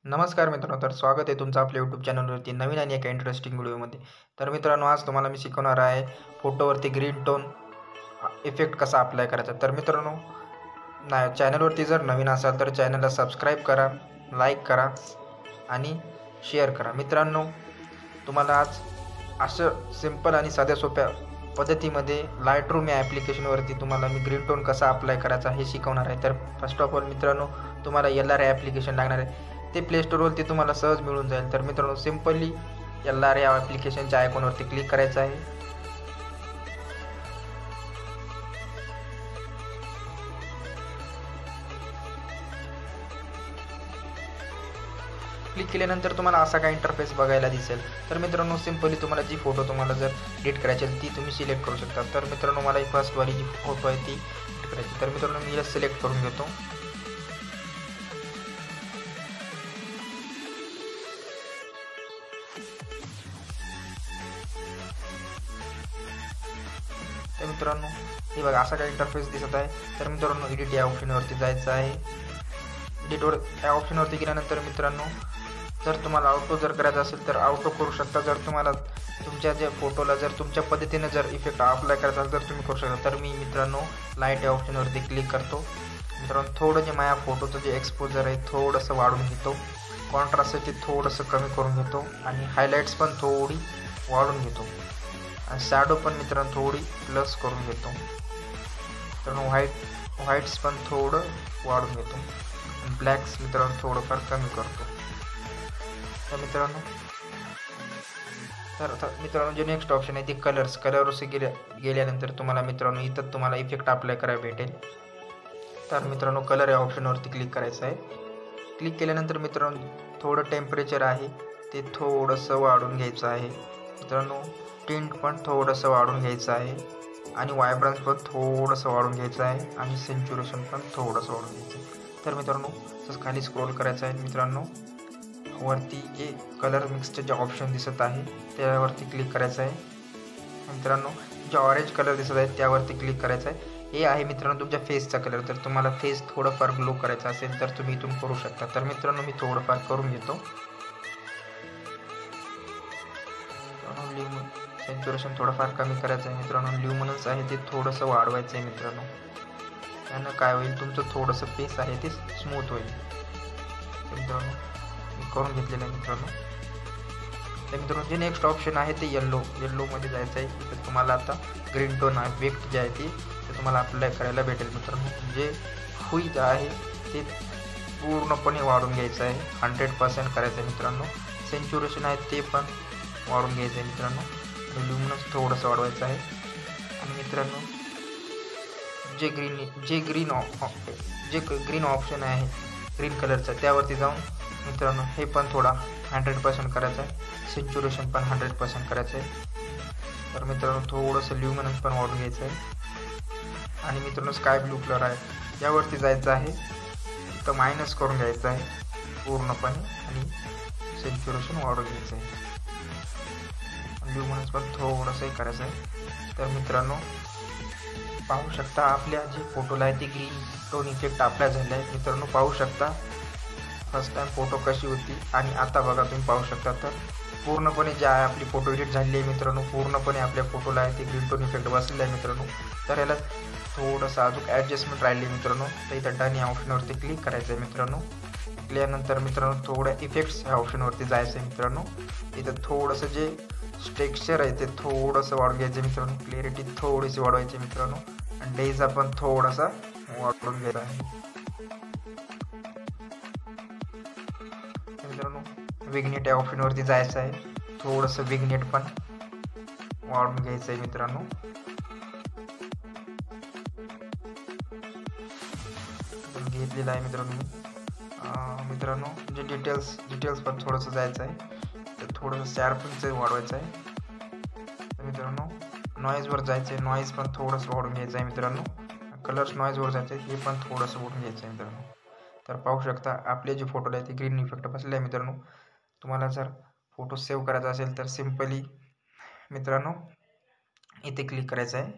नमस्कार मित्रांनो, तर स्वागत आहे तुमचं आपल्या यूट्यूब चॅनलवरती नवीन आणि एका इंटरेस्टिंग व्हिडिओमध्ये. तर मित्रांनो, आज तुम्हाला मी शिकवणार आहे फोटोवरती ग्रीन टोन इफेक्ट कसा अप्लाय करायचा. तर मित्रांनो, चॅनलवरती जर नवीन असाल तर चॅनलला सबस्क्राईब करा, लाईक करा आणि शेअर करा. मित्रांनो, तुम्हाला आज असं सिंपल आणि साध्या सोप्या पद्धतीमध्ये लाईटरूम या ॲप्लिकेशनवरती तुम्हाला मी ग्रीन टोन कसा अप्लाय करायचा हे शिकवणार आहे. तर फर्स्ट ऑफ ऑल मित्रांनो, तुम्हाला LR ॲप्लिकेशन लागणार आहे. ते प्ले स्टोरवरती तुम्हाला सहज मिळून जाईल. तर मित्रांनो, सिम्पली LR या ॲप्लिकेशनच्या आयकॉनवरती क्लिक करायचं आहे. क्लिक केल्यानंतर तुम्हाला असा काही इंटरफेस बघायला दिसेल. तर मित्रांनो, सिम्पली तुम्हाला जी फोटो तुम्हाला जर एडिट करायची असेल ती तुम्ही सिलेक्ट करू शकता. तर मित्रांनो, मला ही फर्स्टवाली जी फोटो आहे ती एडिट करायची. तर मित्रांनो, मी हिला सिलेक्ट करून घेतो. तर मित्रांनो, हे बघा असा काही इंटरफेस दिसत आहे. तर मित्रांनो, एडिट या ऑप्शनवरती जायचं आहे. एडिटवर या ऑप्शनवरती गेल्यानंतर मित्रांनो, जर तुम्हाला ऑटो जर करायचा असेल तर ऑटो करू शकता. जर तुम्हाला तुमच्या ज्या फोटोला जर तुमच्या पद्धतीने जर इफेक्ट अप्लाय करायचा असेल तर तुम्ही करू शकता. तर मी मित्रांनो लाईट या ऑप्शनवरती क्लिक करतो. मित्रांनो, थोडं जे माझ्या फोटोचं जे एक्सपोजर आहे थोडंसं वाढून घेतो. कॉन्ट्रास्ट आहे ते थोडंसं कमी करून घेतो आणि हायलाईट्स पण थोडी वाढून घेतो आणि शॅडो पण मित्रांनो थोडी प्लस करून घेतो. मित्रांनो, व्हाईट्स पण थोडं वाढून घेतो आणि ब्लॅक्स मित्रांनो थोडंफार कमी करतो. तर मित्रांनो, आता मित्रांनो, जे नेक्स्ट ऑप्शन आहे ते कलरवर गेल्यानंतर तुम्हाला मित्रांनो इथं तुम्हाला इफेक्ट अप्लाय करायला भेटेल. तर मित्रांनो, कलर या ऑप्शनवरती क्लिक करायचं आहे. क्लिक केल्यानंतर मित्रांनो, थोडं टेम्परेचर आहे ते थोडंसं वाढून घ्यायचं आहे. मित्रांनो, टिंट पण थोडंसं वाढून घ्यायचं आहे आणि व्हायब्रन्स पण थोडंसं वाढून घ्यायचं आहे आणि सेच्युरेशन पण थोडंसं वाढून घ्यायचं आहे. तर मित्रांनो, तसं खाली स्क्रोल करायचं आहे. मित्रांनो, वरती जे कलर मिक्सचे जे ऑप्शन दिसत आहे त्यावरती क्लिक करायचं आहे. मित्रांनो, जे ऑरेंज कलर दिसत आहे त्यावरती क्लिक करायचं आहे. हे आहे मित्रांनो तुमच्या फेसचा कलर. तर तुम्हाला फेस थोडंफार ग्लो करायचा असेल तर तुम्ही इथून करू शकता. तर मित्रांनो, मी थोडंफार करून घेतो. सेच्युरेशन थोडंफार कमी करायचं आहे. मित्रांनो, ल्युमिनन्स आहे ते थोडंसं वाढवायचं आहे. मित्रांनो, त्यानं काय होईल, तुमचं थोडंसं फेस आहे ते स्मूथ होईल. मित्रांनो, मी करून घेतलेलं आहे. मित्रांनो, तर मित्रांनो, जे नेक्स्ट ऑप्शन आहे ते येल्लोमध्ये जायचं आहे. तर तुम्हाला आता ग्रीन टोन इफेक्ट जे आहे ते तुम्हाला अप्लाय करायला भेटेल. मित्रांनो, जे व्हाईट आहे ते पूर्णपणे वाढून घ्यायचं आहे. 100% करायचं आहे. मित्रांनो, सेच्युरेशन आहे ते पण वाढून घ्यायचं आहे. मित्रांनो, आणि ल्युमिनन्स थोडंसं वाढवायचं आहे. आणि मित्रांनो, जे ग्रीन ऑप्शन आहे ग्रीन कलरचं त्यावरती जाऊन मित्रांनो हे पण थोडा 100% करायचं आहे. सेच्युरेशन पण 100% करायचं आहे. तर मित्रांनो, थोडंसं ल्युमिनन्स पण वाढून घ्यायचं आहे. आणि मित्रांनो, स्काय ब्लू कलर आहे यावरती जायचं आहे. तर मायनस करून घ्यायचं आहे पूर्णपणे आणि सेच्युरेशन वाढून घ्यायचं आहे. ल्युमिनन्स पण थोडंसंही करायचं आहे. तर मित्रांनो, पाहू शकता आपल्या जे फोटोला आहे ती ग्रीन टोन इफेक्ट अप्लाय झाले आहे. मित्रांनो, पाहू शकता फर्स्ट टाइम फोटो कशी होती आणि आता बघा तुम्ही पाहू शकता. तर पूर्णपणे जे आहे आपली फोटो एडिट झाली आहे. मित्रांनो, पूर्णपणे आपल्या फोटोला आहे ते ग्रीन टोन इफेक्ट बसलेला आहे. मित्रांनो, तर याला थोडंसं अजून ॲडजस्टमेंट राहिली आहे. मित्रांनो, तर इथं डन या ऑप्शनवरती क्लिक करायचं आहे. मित्रांनो, क्लिअरनंतर मित्रांनो थोड्या इफेक्ट्स ह्या ऑप्शनवरती जायचं आहे. मित्रांनो, इथं थोडंसं जे टेक्स्चर आहे ते थोडंसं वाढून घ्यायचं आहे. मित्रांनो, क्लिअरिटी थोडीशी वाढवायची. मित्रांनो, आणि डेजा पण थोडासा वाढून घ्यायचा आहे. मित्रांनो, विग्नेट या ऑप्शनवरती जायचं आहे. थोडंसं विग्नेट पण वाढून घ्यायचं आहे. मित्रांनो, घेतलेलं आहे. मित्रांनो, जे डिटेल्स पण थोडंसं जायचं आहे. तर थोडंसं शार्पनचं वाढवायचं आहे. तर मित्रांनो, नॉईजवर जायचं आहे. नॉईज पण थोडंसं वाढून घ्यायचं आहे. मित्रांनो, कलर्स नॉईजवर जायचं आहे हे पण थोडंसं वाढून घ्यायचं आहे. मित्रांनो, तर पाहू शकता आपले जे फोटोला आहे ते ग्रीन इफेक्ट बसलेला आहे. मित्रांनो, तुम्हाला जर फोटो सेव्ह करायचा असेल तर सिम्पली मित्रांनो इथे क्लिक करायचं आहे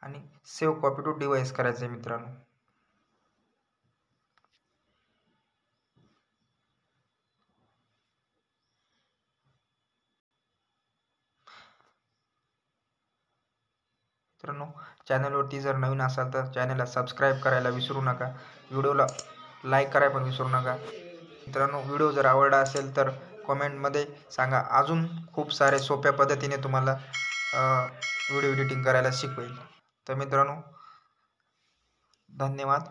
आणि सेव्ह कॉपी टू डिव्हाइस करायचं आहे. मित्रांनो, मित्रांनो, चॅनलवरती जर नवीन असाल तर चॅनलला सबस्क्राईब करायला विसरू नका. व्हिडिओला लाईक करायला पण विसरू नका. मित्रांनो, व्हिडिओ जर आवडला असेल तर कमेंटमध्ये सांगा. अजून खूप सारे सोप्या पद्धतीने तुम्हाला व्हिडिओ एडिटिंग करायला शिकवेल. तर मित्रांनो, धन्यवाद.